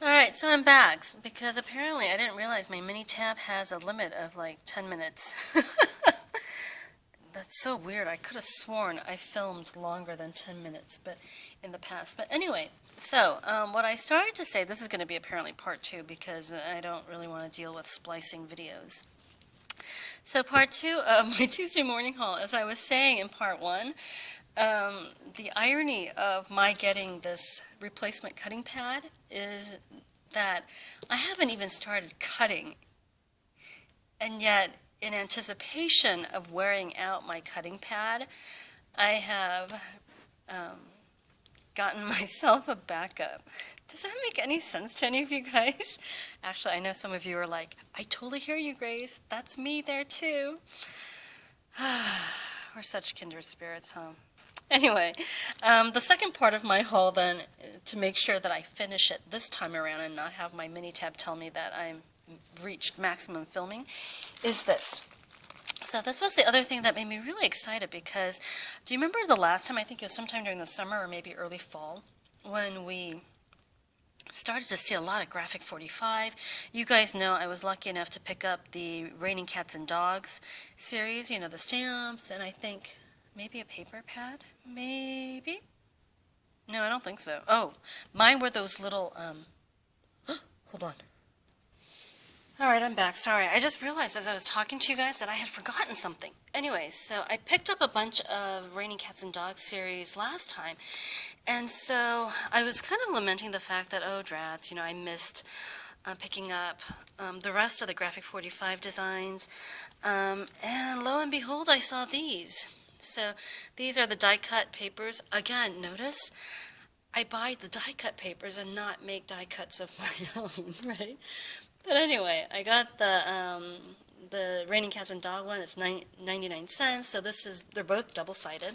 Alright, so I'm back because apparently I didn't realize my mini tab has a limit of like 10 minutes. That's so weird. I could have sworn I filmed longer than 10 minutes but in the past. But anyway, so what I started to say, this is going to be apparently part 2 because I don't really want to deal with splicing videos. So part 2 of my Tuesday morning haul, as I was saying in part 1, the irony of my getting this replacement cutting pad is that I haven't even started cutting, and yet in anticipation of wearing out my cutting pad, I have gotten myself a backup. Does that make any sense to any of you guys? Actually, I know some of you are like, I totally hear you, Grace. That's me there too. We're such kindred spirits, huh? Anyway, the second part of my haul then, to make sure that I finish it this time around and not have my mini tab tell me that I'm reached maximum filming, is this. So this was the other thing that made me really excited because, do you remember the last time, I think it was sometime during the summer or maybe early fall, when we started to see a lot of Graphic 45. You guys know I was lucky enough to pick up the Raining Cats and Dogs series, you know, the stamps, and I think maybe a paper pad? Maybe? No, I don't think so. Oh, mine were those little, hold on. Alright, I'm back. Sorry, I just realized as I was talking to you guys that I had forgotten something. Anyways, so I picked up a bunch of Raining Cats and Dogs series last time, and so I was kind of lamenting the fact that, oh, drats, you know, I missed picking up the rest of the Graphic 45 designs, and lo and behold, I saw these. So these are the die-cut papers. Again, notice I buy the die-cut papers and not make die-cuts of my own, right? But anyway, I got the Raining Cats and Dog one. It's 99 cents. So they're both double-sided.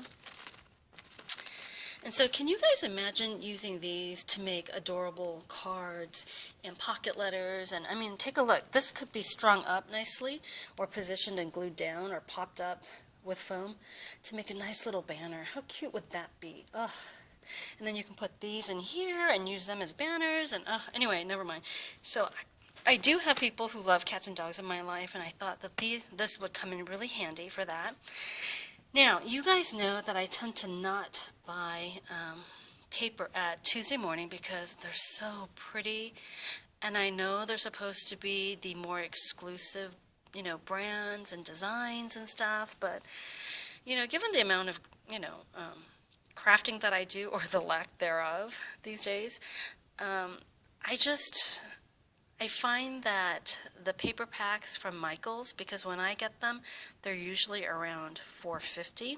And so can you guys imagine using these to make adorable cards and pocket letters? And I mean, take a look. This could be strung up nicely or positioned and glued down or popped up with foam to make a nice little banner. How cute would that be? Ugh. And then you can put these in here and use them as banners. And anyway, never mind. So I do have people who love cats and dogs in my life, and I thought that this would come in really handy for that. Now, you guys know that I tend to not buy paper at Tuesday morning because they're so pretty, and I know they're supposed to be the more exclusive, you know, brands and designs and stuff, but, you know, given the amount of, you know, crafting that I do, or the lack thereof these days, I find that the paper packs from Michaels, because when I get them, they're usually around $4.50,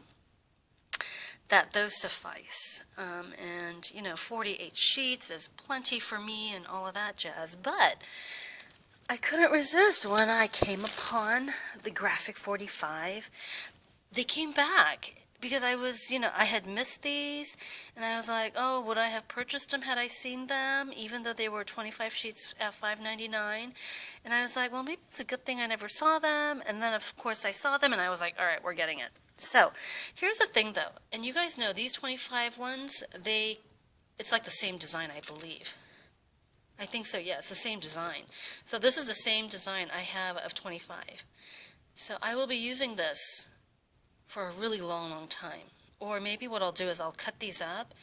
that those suffice. And, you know, 48 sheets is plenty for me and all of that jazz. But I couldn't resist when I came upon the Graphic 45. They came back. Because I was, you know, I had missed these, and I was like, oh, would I have purchased them had I seen them, even though they were 25 sheets at $5.99? And I was like, well, maybe it's a good thing I never saw them. And then, of course, I saw them, and I was like, all right, we're getting it. So here's the thing, though. And you guys know, these 25 ones, it's like the same design, I believe. I think so, yeah, it's the same design. So this is the same design I have of 25. So I will be using this for a really long time. Or maybe what I'll do is I'll cut these up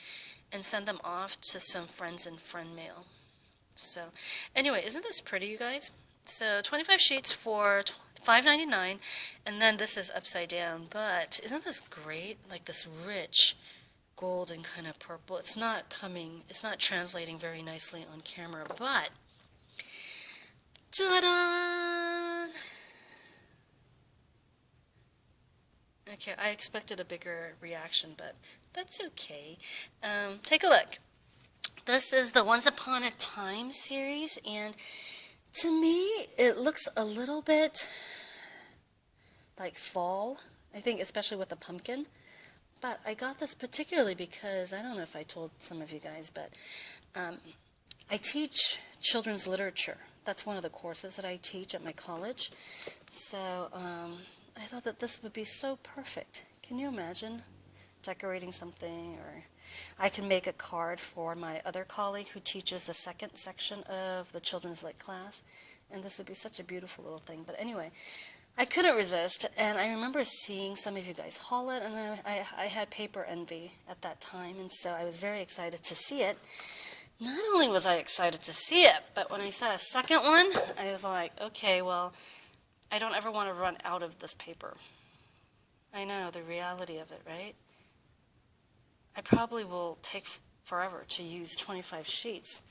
and send them off to some friends in friend mail. So anyway, isn't this pretty, you guys? So 25 sheets for $5.99, and then this is upside down. But isn't this great? Like this rich golden kind of purple. It's not translating very nicely on camera, but ta-da! Okay, I expected a bigger reaction, but that's okay. Take a look. This is the Once Upon a Time series, and to me, it looks a little bit like fall, I think, especially with the pumpkin. But I got this particularly because, I don't know if I told some of you guys, but I teach children's literature. That's one of the courses that I teach at my college. So I thought that this would be so perfect. Can you imagine? decorating something, or I can make a card for my other colleague who teaches the second section of the children's lit class, and this would be such a beautiful little thing. But anyway, I couldn't resist, and I remember seeing some of you guys haul it, and I had paper envy at that time, and so I was very excited to see it. Not only was I excited to see it, but when I saw a second one, I was like, okay, well, I don't ever want to run out of this paper. I know, the reality of it, right? I probably will take forever to use 25 sheets,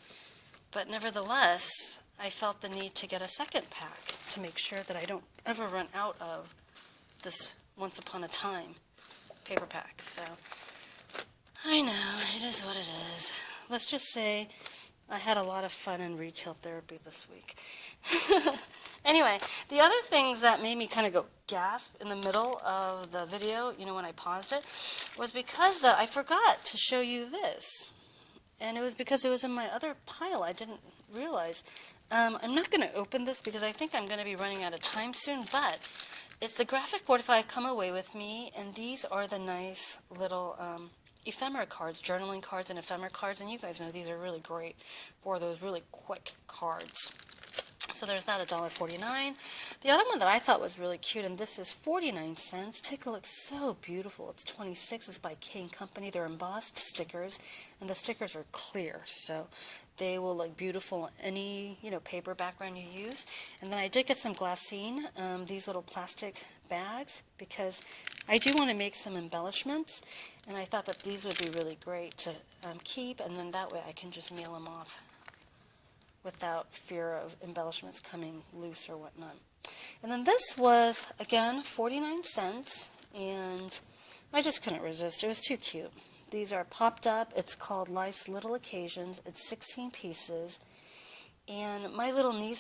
but nevertheless, I felt the need to get a second pack to make sure that I don't ever run out of this Once Upon a Time paper pack. So, I know, it is what it is. Let's just say I had a lot of fun in retail therapy this week. Anyway, the other things that made me kind of go gasp in the middle of the video, you know, when I paused it, was because I forgot to show you this. And it was because it was in my other pile. I didn't realize. I'm not going to open this because I think I'm going to be running out of time soon, but it's the graphic board if I come away with me, and these are the nice little ephemera cards, journaling cards and ephemera cards, and you guys know these are really great for those really quick cards. So there's that, $1.49. The other one that I thought was really cute, and this is 49 cents. Take a look, so beautiful. It's 26. It's by Kang Company. They're embossed stickers, and the stickers are clear, so they will look beautiful on any, you know, paper background you use. And then I did get some glassine, these little plastic bags, because I do want to make some embellishments, and I thought that these would be really great to keep, and then that way I can just mail them off without fear of embellishments coming loose or whatnot. And then this was, again, 49 cents, and I just couldn't resist. It was too cute. These are popped up. It's called Life's Little Occasions. It's 16 pieces, and my little niece